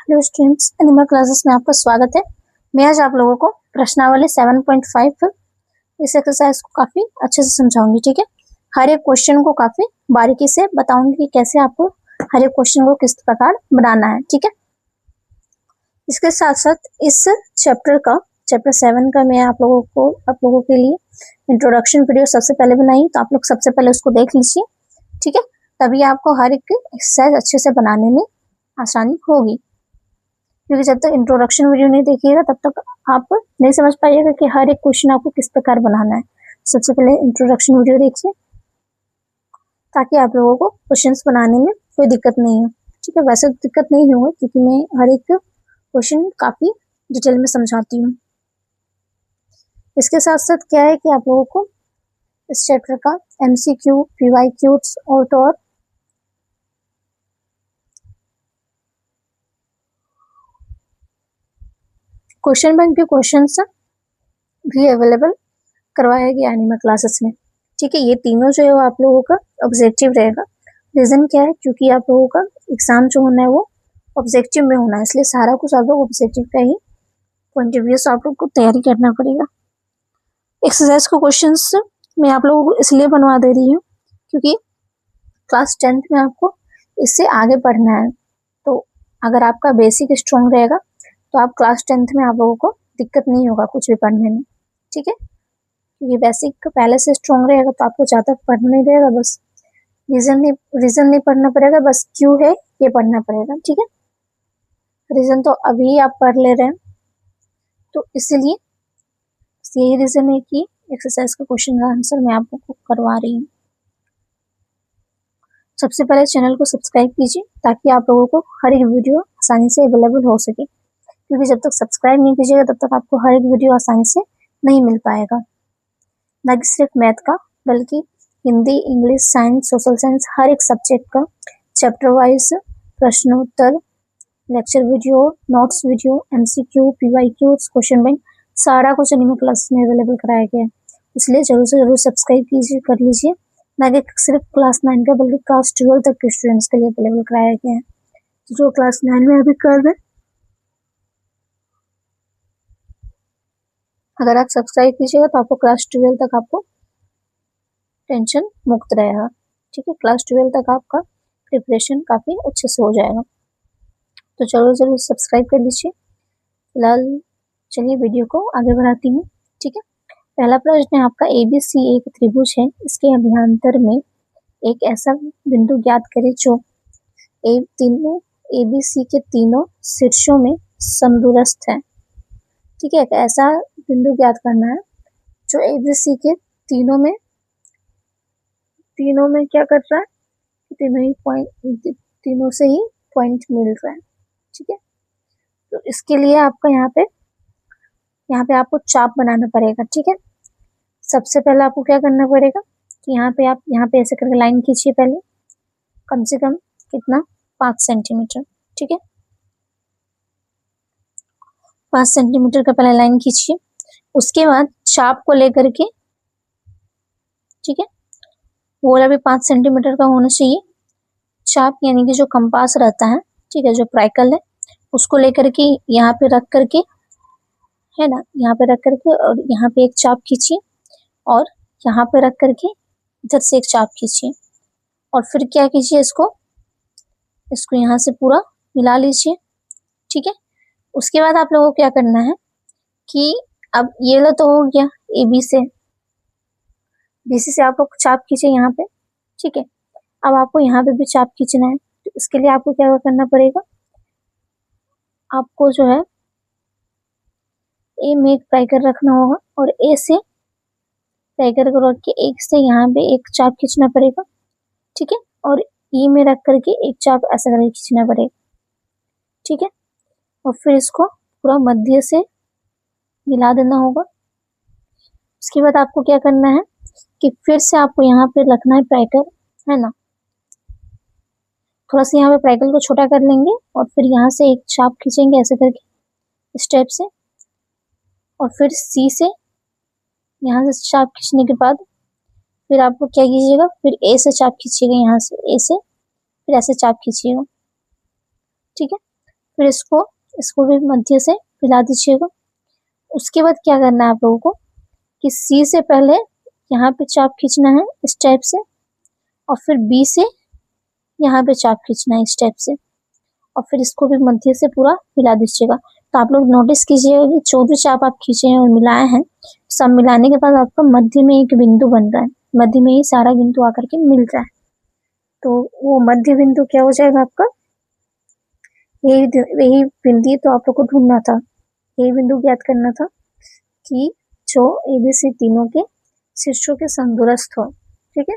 Hello students, animal classes में आपका स्वागत है। मैं आज आप लोगों को प्रश्नावली 7.5 इस एक्सरसाइज को काफी अच्छे से समझाऊंगी। ठीक है, हर एक क्वेश्चन को काफी बारीकी से बताऊंगी कि कैसे आपको हर एक क्वेश्चन को किस प्रकार बनाना है। ठीक है, इसके साथ साथ इस चैप्टर 7 का मैं आप लोगों के लिए इंट्रोडक्शन वीडियो सबसे पहले बनाई, तो आप लोग सबसे पहले उसको देख लीजिए। ठीक है, तभी आपको हर एक एक्सरसाइज अच्छे से बनाने में आसानी होगी, क्योंकि जब तक इंट्रोडक्शन वीडियो नहीं देखिएगा तब तक आप नहीं समझ पाइएगा कि हर एक क्वेश्चन आपको किस प्रकार बनाना है। सबसे पहले इंट्रोडक्शन वीडियो देखिए ताकि आप लोगों को क्वेश्चंस बनाने में कोई दिक्कत नहीं हो। ठीक है, वैसे तो दिक्कत नहीं होगा क्योंकि मैं हर एक क्वेश्चन काफी डिटेल में समझाती हूँ। इसके साथ साथ क्या है कि आप लोगों को इस चैप्टर का MCQ, PYQs और क्वेश्चन बैंक के क्वेश्चंस भी अवेलेबल करवाया गया एनिमल क्लासेस में। ठीक है, ये तीनों जो है वो आप लोगों का ऑब्जेक्टिव रहेगा। रीजन क्या है, क्योंकि आप लोगों का एग्जाम जो होना है वो ऑब्जेक्टिव में होना है, इसलिए सारा कुछ आप लोग ऑब्जेक्टिव का ही पॉइंट ऑफ व्यू से आप लोग को तैयारी करना पड़ेगा। एक्सरसाइज को क्वेश्चंस मैं आप लोगों को इसलिए बनवा दे रही हूँ क्योंकि क्लास 10th में आपको इससे आगे पढ़ना है। तो अगर आपका बेसिक स्ट्रॉन्ग रहेगा तो आप क्लास 10th में आप लोगों को दिक्कत नहीं होगा कुछ भी पढ़ने में। ठीक है, क्योंकि बेसिक पहले से स्ट्रॉन्ग रहेगा तो आपको ज़्यादा पढ़ना नहीं रहेगा, बस रीजन नहीं पढ़ना पड़ेगा, बस क्यों है ये पढ़ना पड़ेगा। ठीक है, रीजन तो अभी आप पढ़ ले रहे हैं, तो इसीलिए यही रीजन है कि एक्सरसाइज का क्वेश्चन का आंसर मैं आप लोगों को करवा रही हूँ। सबसे पहले चैनल को सब्सक्राइब कीजिए ताकि आप लोगों को हर एक वीडियो आसानी से अवेलेबल हो सके, क्योंकि जब तक सब्सक्राइब नहीं कीजिएगा तब तक आपको हर एक वीडियो आसानी से नहीं मिल पाएगा। न कि सिर्फ मैथ का, बल्कि Hindi, English, science, social science, हर एक सब्जेक्ट का चैप्टर वाइज प्रश्नोत्तर, lecture video, notes video, MCQ, PYQ, question bank, सारा कुछ एनिमल क्लास में अवेलेबल कराया गया है। इसलिए जरूर से जरूर सब्सक्राइब कर लीजिए। न कि सिर्फ क्लास 9 का बल्कि क्लास 12 तक के स्टूडेंट्स के लिए अवेलेबल कराया गया है। जो क्लास 9 में अभी कर रहे, अगर आप सब्सक्राइब कीजिएगा तो आपको क्लास 12 तक आपको टेंशन मुक्त रहेगा। ठीक है, क्लास 12 तक आपका प्रिपरेशन काफ़ी अच्छे से हो जाएगा, तो जरूर सब्सक्राइब कर लीजिए। फिलहाल चलिए वीडियो को आगे बढ़ाती हूँ। ठीक है, पहला प्रश्न है आपका, ABC एक त्रिभुज है, इसके अभ्यंतर में एक ऐसा बिंदु ज्ञात करें जो तीनों ABC के तीनों शीर्षों में समदूरस्थ है। ठीक है, एक ऐसा बिंदु ज्ञात करना है जो ABC के तीनों में क्या कर रहा है, तीनों से ही पॉइंट मिल रहा है। ठीक है, तो इसके लिए आपका यहाँ पे आपको चाप बनाना पड़ेगा। ठीक है, सबसे पहले आपको क्या करना पड़ेगा कि यहाँ पे ऐसे करके लाइन खींचिए पहले, कम से कम कितना, 5 सेंटीमीटर। ठीक है, 5 सेंटीमीटर का पहले लाइन खींचिए। उसके बाद चाप को लेकर के, ठीक है, वो भी 5 सेंटीमीटर का होना चाहिए। चाप यानी कि जो कंपास रहता है, ठीक है, जो प्राइकल है, उसको लेकर के यहाँ पे रख करके, है ना, यहाँ पे रख करके और यहाँ पे एक चाप खींचिए और यहाँ पे रख करके इधर से एक चाप खींचिए और फिर क्या कीजिए, इसको यहाँ से पूरा मिला लीजिए। ठीक है, उसके बाद आप लोगों को क्या करना है कि अब ये लो तो हो गया AB से, BC से आप लोग चाप खींचे यहाँ पे। ठीक है, अब आपको यहाँ पे भी चाप खींचना है, तो इसके लिए आपको क्या करना पड़ेगा, आपको जो है A में एक प्राइकर रखना होगा और A से प्राइकर को रख के एक से यहाँ पे एक चाप खींचना पड़ेगा। ठीक है, और E में रख करके एक चाप ऐसा करके खींचना पड़ेगा। ठीक है, और फिर इसको पूरा मध्य से मिला देना होगा। उसके बाद आपको क्या करना है कि फिर से आपको यहाँ पे रखना है प्राइकर, है ना, थोड़ा सा यहाँ पे प्राइकल को छोटा कर लेंगे और फिर यहाँ से एक चाप खींचेंगे ऐसे करके इस टाइप से, और फिर C से यहाँ से चाप खींचने के बाद फिर आपको क्या कीजिएगा, फिर A से चाप खींचिएगा, यहाँ से A से फिर ऐसे चाप खींचिएगा। ठीक है, फिर इसको भी मध्य से मिला दीजिएगा। उसके बाद क्या करना है आप लोगों को कि सी से पहले यहाँ पे चाप खींचना है इस टाइप से, और फिर बी से यहाँ पे चाप खींचना है इस टाइप से, और फिर इसको भी मध्य से पूरा मिला दीजिएगा। तो आप लोग नोटिस कीजिएगा कि जो भी चाप आप खींचे हैं और मिलाए हैं, सब मिलाने के बाद आपका मध्य में एक बिंदु बन रहा है, मध्य में ही सारा बिंदु आकर के मिल रहा है। तो वो मध्य बिंदु क्या हो जाएगा आपका, यही बिंदु तो आप लोग को ढूंढना था, यही बिंदु ज्ञात करना था कि जो ABC तीनों के शीर्षों के समदूरस्थ हो। ठीक है,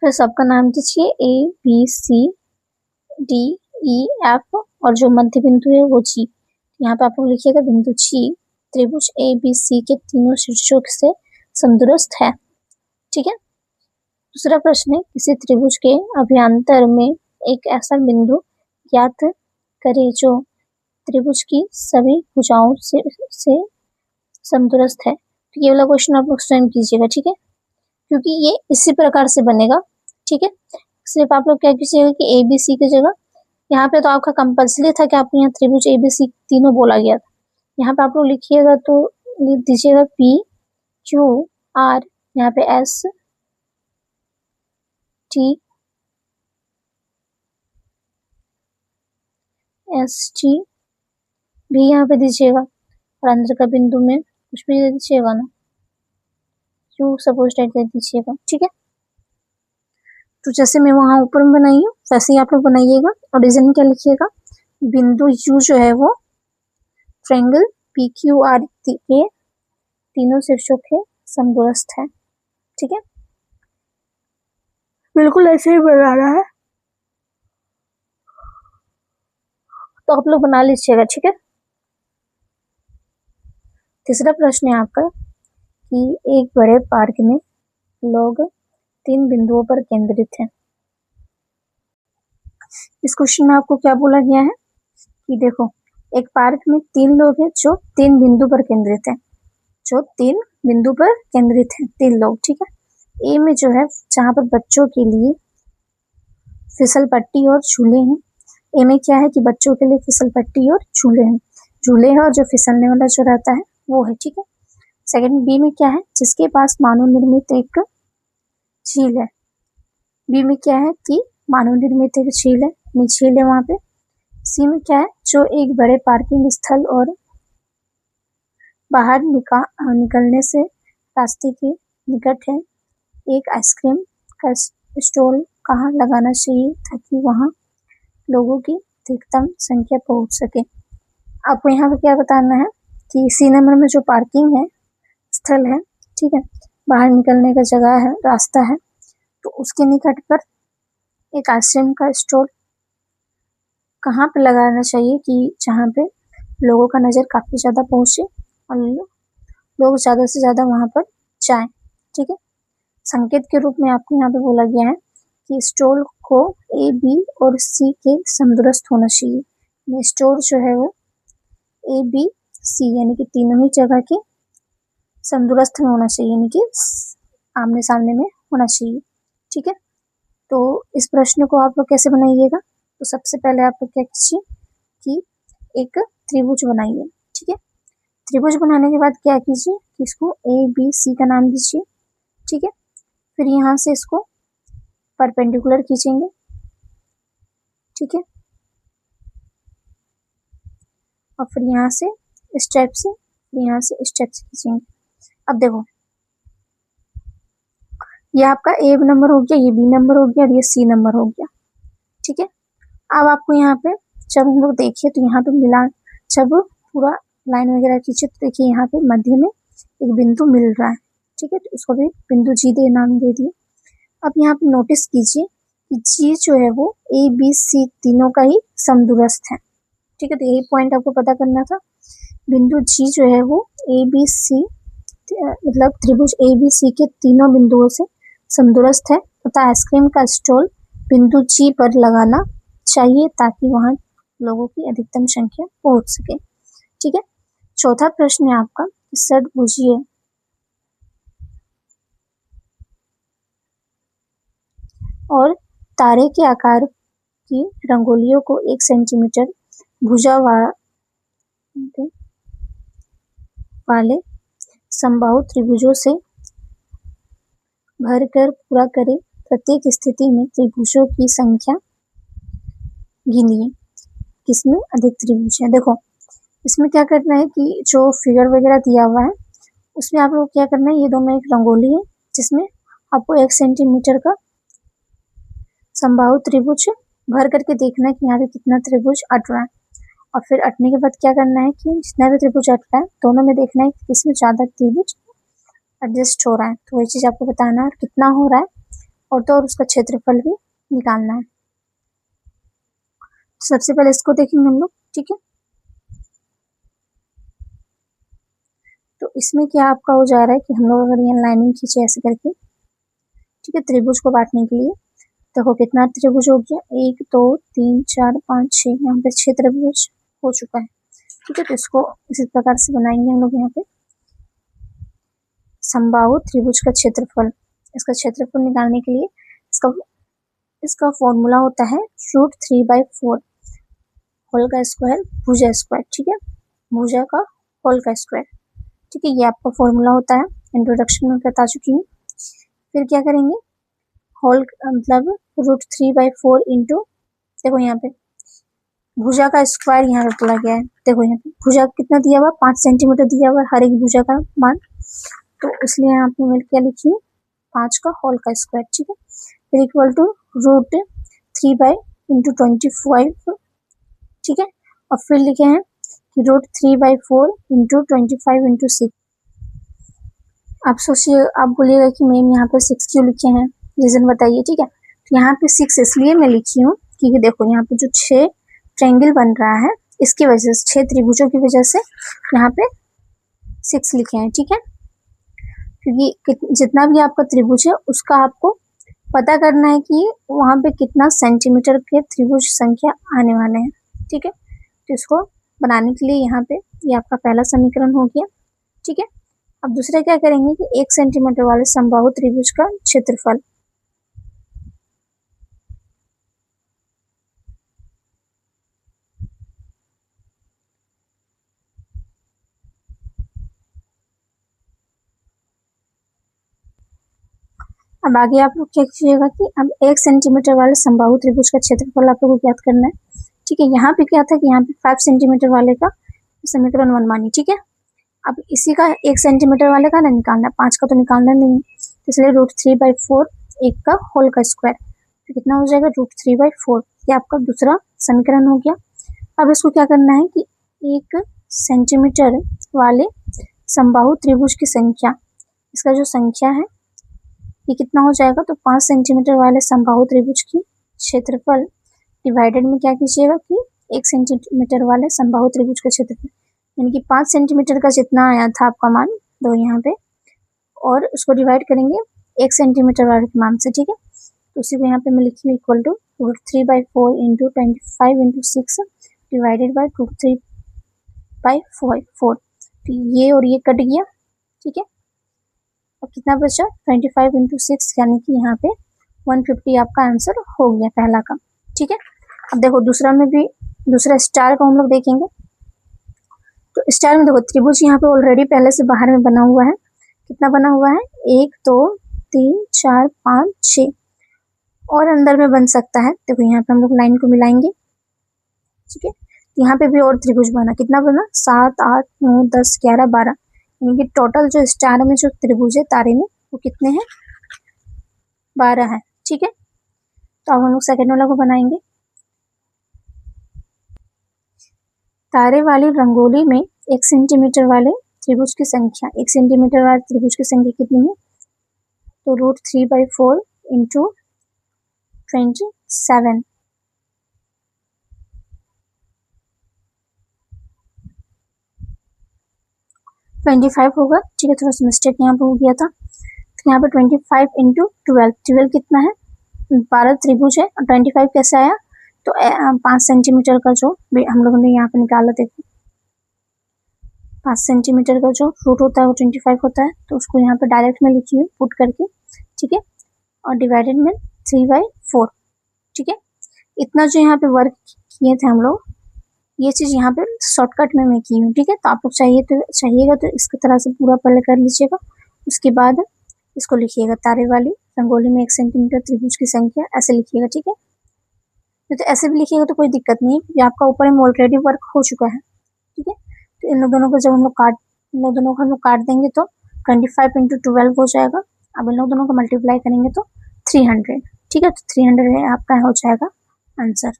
फिर सबका नाम दीजिए ABCDEF, और जो मध्य बिंदु है वो G। यहाँ पे आप लोग लिखिएगा बिंदु G त्रिभुज ABC के तीनों शीर्षों से समदूरस्थ है। ठीक है, दूसरा प्रश्न है, किसी त्रिभुज के अभ्यंतर में एक ऐसा बिंदु ज्ञात करें जो त्रिभुज की सभी भुजाओं से समदूरस्थ है। तो ये वाला क्वेश्चन आप लोग स्वयं कीजिएगा। ठीक है, क्योंकि ये इसी प्रकार से बनेगा। ठीक है, सिर्फ आप लोग क्या कीजिएगा कि ABC की जगह, यहाँ पे तो आपका कंपल्सरी था कि आपको यहाँ त्रिभुज ABC तीनों बोला गया था, यहाँ पे आप लोग लिखिएगा तो लिख दीजिएगा PQR, यहाँ पे ST भी यहाँ पे दीजिएगा, और अंदर का बिंदु में कुछ भी दे दीजिएगा ना, Q सपोज टाइप दे दीजिएगा। ठीक है, तो जैसे मैं वहां ऊपर में बनाई हूँ वैसे ही आप लोग बनाइएगा। और रीजन में क्या लिखिएगा, बिंदु U जो है वो ट्रायंगल PQR के तीनों शीर्षों के समदूरस्थ है। ठीक है, बिल्कुल ऐसे ही बनाना है, तो आप लोग बना लीजिएगा। ठीक है, तीसरा प्रश्न है आपका कि एक बड़े पार्क में लोग 3 बिंदुओं पर केंद्रित हैं। इस क्वेश्चन में आपको क्या बोला गया है कि देखो, एक पार्क में 3 लोग हैं जो 3 बिंदु पर केंद्रित हैं, जो 3 बिंदु पर केंद्रित हैं, 3 लोग। ठीक है, ए में जो है जहाँ पर बच्चों के लिए फिसल पट्टी और झूले हैं, ए में क्या है कि बच्चों के लिए फिसल पट्टी और झूले हैं, झूले हैं और जो फिसलने वाला जो रहता है वो है। ठीक है, सेकंड बी में क्या है, जिसके पास मानव निर्मित एक झील है। बी में क्या है कि मानव निर्मित एक झील है, झील है वहां पे। सी में क्या है, जो एक बड़े पार्किंग स्थल और बाहर निकलने से रास्ते के निकट है। एक आइसक्रीम का स्टॉल कहाँ लगाना चाहिए ताकि वहां लोगों की अधिकतम संख्या पहुंच सके। आपको यहाँ पे क्या बताना है कि सी नंबर में जो पार्किंग है स्थल है, ठीक है, बाहर निकलने का जगह है, रास्ता है, तो उसके निकट पर एक आइसक्रीम का स्टॉल कहाँ पे लगाना चाहिए कि जहाँ पे लोगों का नज़र काफ़ी ज़्यादा पहुँचे और लोग ज़्यादा से ज़्यादा वहाँ पर जाएं। ठीक है, संकेत के रूप में आपको यहाँ पे बोला गया है कि स्टॉल को ए, बी और सी के समदूरस्थ होना चाहिए। स्टॉल जो है वो ए, बी, सी यानी कि तीनों ही जगह के समदूरस्थ में होना चाहिए, यानी कि आमने सामने में होना चाहिए। ठीक है, तो इस प्रश्न को आप लोग कैसे बनाइएगा, तो सबसे पहले आप लोग क्या कीजिए कि एक त्रिभुज बनाइए। ठीक है, त्रिभुज बनाने के बाद क्या कीजिए कि इसको ए, बी, सी का नाम दीजिए। ठीक है, फिर यहाँ से इसको परपेंडिकुलर खींचेंगे। ठीक है, और फिर यहाँ से इस टाइप से, यहाँ से इस टाइप से खींचेंगे। अब देखो, ये आपका ए नंबर हो गया, ये बी नंबर हो गया और ये सी नंबर हो गया। ठीक है, अब आपको यहाँ पे जब हम लोग देखिए तो यहाँ पे मिला, जब पूरा लाइन वगैरह खींचे तो देखिए यहाँ पे मध्य में एक बिंदु मिल रहा है। ठीक है, तो इसको भी बिंदु जी दे नाम दे दिए। अब यहाँ पे नोटिस कीजिए कि जी जो है वो ए, बी, सी तीनों का ही समदूरस्थ है। ठीक है, तो यही पॉइंट आपको पता करना था। बिंदु जी जो है वो ए, बी, सी मतलब त्रिभुज ए, बी, सी के तीनों बिंदुओं से समदूरस्थ है तथा आइसक्रीम का स्टॉल बिंदु जी पर लगाना चाहिए ताकि वहां लोगों की अधिकतम संख्या पहुंच सके। ठीक है, चौथा प्रश्न है आपका, षड्भुजीय और तारे के आकार की रंगोलियों को 1 सेंटीमीटर भुजा वाले समबाहु त्रिभुजों से भरकर पूरा करें। प्रत्येक स्थिति में त्रिभुजों की संख्या गिनिए, किसमें अधिक त्रिभुज है। देखो इसमें क्या करना है कि जो फिगर वगैरह दिया हुआ है उसमें आप लोग क्या करना है, ये दोनों एक रंगोली है जिसमें आपको 1 सेंटीमीटर का समबाहु त्रिभुज भर करके देखना है कि यहाँ पे कितना त्रिभुज अट रहा है, और फिर अटने के बाद क्या करना है कि जितना भी त्रिभुज अट रहा है दोनों में देखना है कि किसमें ज्यादा त्रिभुज एडजस्ट हो रहा है। तो ये चीज आपको बताना है और कितना हो रहा है, और तो और उसका क्षेत्रफल भी निकालना है। सबसे पहले इसको देखेंगे हम लोग, ठीक है। तो इसमें क्या आपका हो जा रहा है कि हम लोग अगर यहाँ लाइनिंग खींचे ऐसे करके, ठीक है, त्रिभुज को बांटने के लिए, देखो कितना त्रिभुज हो गया, 1 2 3 4 5 6, यहाँ पे 6 त्रिभुज हो चुका है, ठीक है। तो इसको इसी प्रकार से बनाएंगे हम लोग यहाँ पे समबाहु त्रिभुज का क्षेत्रफल। इसका क्षेत्रफल निकालने के लिए इसका फॉर्मूला होता है √3/4 होल का स्क्वायर भुजा स्क्वायर, ठीक है, भुजा का होल का स्क्वायर, ठीक है। ये आपका फॉर्मूला होता है, इंट्रोडक्शन में बता चुकी हूँ। फिर क्या करेंगे, होल मतलब √3/4 इंटू, देखो यहाँ पे भुजा का स्क्वायर यहाँ पे बोला गया है। देखो यहाँ पे भुजा कितना दिया हुआ, 5 सेंटीमीटर दिया हुआ हर एक भुजा का मान, तो इसलिए यहाँ पे मैं क्या लिखी हूँ, 5 का होल का स्क्वायर, ठीक है। फिर इक्वल टू √3/25, ठीक है। और फिर लिखे हैं कि √3/4 इंटू 25 × 6। आप सोचिए, आप बोलिएगा कि मैम यहाँ पे 6 क्यों लिखे हैं, रीजन बताइए, ठीक है। तो यहाँ पे 6 इसलिए मैं लिखी हूँ क्योंकि देखो यहाँ पे जो 6 ट्रायंगल बन रहा है इसकी वजह से, 6 त्रिभुजों की वजह से यहाँ पे 6 लिखे हैं, ठीक है। क्योंकि जितना भी आपका त्रिभुज है उसका आपको पता करना है कि वहां पे कितना सेंटीमीटर के त्रिभुज संख्या आने वाले हैं, ठीक है। तो इसको बनाने के लिए यहाँ पे ये आपका पहला समीकरण हो गया, ठीक है। अब दूसरा क्या करेंगे कि 1 सेंटीमीटर वाले समबाहु त्रिभुज का क्षेत्रफल, अब आगे आप लोग क्या कीजिएगा कि अब 1 सेंटीमीटर वाले समबाहु त्रिभुज का क्षेत्रफल आप लोगों को ज्ञात करना है, ठीक है। यहाँ पे क्या था कि यहाँ पे 5 सेंटीमीटर वाले का समीकरण 1 मानी, ठीक है। अब इसी का 1 सेंटीमीटर वाले का ना निकालना, 5 का तो निकालना नहीं है, तो इसलिए √3/4 1 का होल का स्क्वायर, तो कितना हो जाएगा √3/4, ये आपका दूसरा समीकरण हो गया। अब इसको क्या करना है कि 1 सेंटीमीटर वाले समबाहु त्रिभुज की संख्या, इसका जो संख्या है ये कितना हो जाएगा, तो 5 सेंटीमीटर वाले समबाहु त्रिभुज की क्षेत्रफल डिवाइडेड में क्या कीजिएगा कि 1 सेंटीमीटर वाले समबाहु त्रिभुज का क्षेत्रफल, यानी कि 5 सेंटीमीटर का जितना आया था आपका मान दो यहाँ पे, और उसको डिवाइड करेंगे 1 सेंटीमीटर वाले के मान से, ठीक है। तो उसी को यहाँ पे मैं लिखी हूँ equal to √3/4 into 25 × 6 divided by √3/4। तो ये और ये कट गया, ठीक है। अब कितना बचा, 25 × 6, यानी कि यहाँ पे 150 आपका आंसर हो गया पहला का, ठीक है। अब देखो दूसरा में भी, दूसरा स्टार को हम लोग देखेंगे। तो स्टार में देखो त्रिभुज यहाँ पे ऑलरेडी पहले से बाहर में बना हुआ है, कितना बना हुआ है, 1 2 3 4 5 6, और अंदर में बन सकता है। देखो यहाँ पे हम लोग लाइन को मिलाएंगे, ठीक है। यहाँ पे भी और त्रिभुज बना, कितना बना, 7 8 9 10 11 12, यानी कि टोटल जो स्टार में जो त्रिभुज है तारे में वो कितने हैं, 12 है, ठीक है। तो अब हम लोग सेकेंड वाला को बनाएंगे। तारे वाली रंगोली में 1 सेंटीमीटर वाले त्रिभुज की संख्या, 1 सेंटीमीटर वाले त्रिभुज की संख्या कितनी है, तो √3/4 इंटू 27, होगा, ठीक है। थोड़ा सा मिस्टेक यहाँ पे हो गया था, तो यहाँ पे 25 × 12, 12 कितना है, 12 त्रिभुज है, और 25 कैसे आया, तो 5 सेंटीमीटर का जो हम लोगों ने यहाँ पे निकाला, देखो 5 सेंटीमीटर का जो रूट होता है वो 25 होता है, तो उसको यहाँ पे डायरेक्ट में लिखी हुई पुट करके, ठीक है, और डिवाइडेड में 3/4, ठीक है। इतना जो यहाँ पे वर्क किए थे हम लोग, ये चीज़ यहाँ पे शॉर्टकट में मैं की हूँ, ठीक है। तो आप लोग चाहिएगा तो इसकी तरह से पूरा पहले कर लीजिएगा। उसके बाद इसको लिखिएगा, तारे वाली रंगोली में 1 सेंटीमीटर त्रिभुज की संख्या, ऐसे लिखिएगा, ठीक है। तो ऐसे भी लिखिएगा तो कोई दिक्कत नहीं है, क्योंकि आपका ऊपर में ऑलरेडी वर्क हो चुका है, ठीक है। तो इन दोनों को जब हम लोग काट देंगे तो 25 × 12 हो जाएगा। अब इन दोनों को मल्टीप्लाई करेंगे तो 300, ठीक है। तो 300 है आपका हो जाएगा आंसर।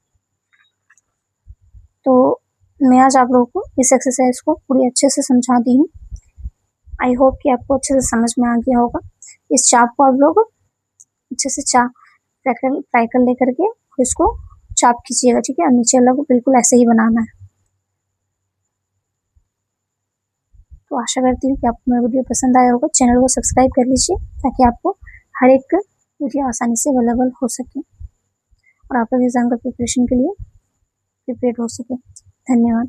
तो मैं आज आप लोगों को इस एक्सरसाइज को पूरी अच्छे से समझा दी हूँ। आई होप कि आपको अच्छे से समझ में आ गया होगा। इस चाप को आप लोग अच्छे से फ्राई कर लेकर के इसको चाप खींचिएगा, ठीक है। और नीचे वाला को बिल्कुल ऐसे ही बनाना है। तो आशा करती हूँ कि आपको मेरा वीडियो पसंद आया होगा। चैनल को सब्सक्राइब कर लीजिए ताकि आपको हर एक वीडियो आसानी से अवेलेबल हो सके और आप लोग एग्जाम का प्रिपरेशन के लिए प्रिपेयर हो सके। धन्यवाद।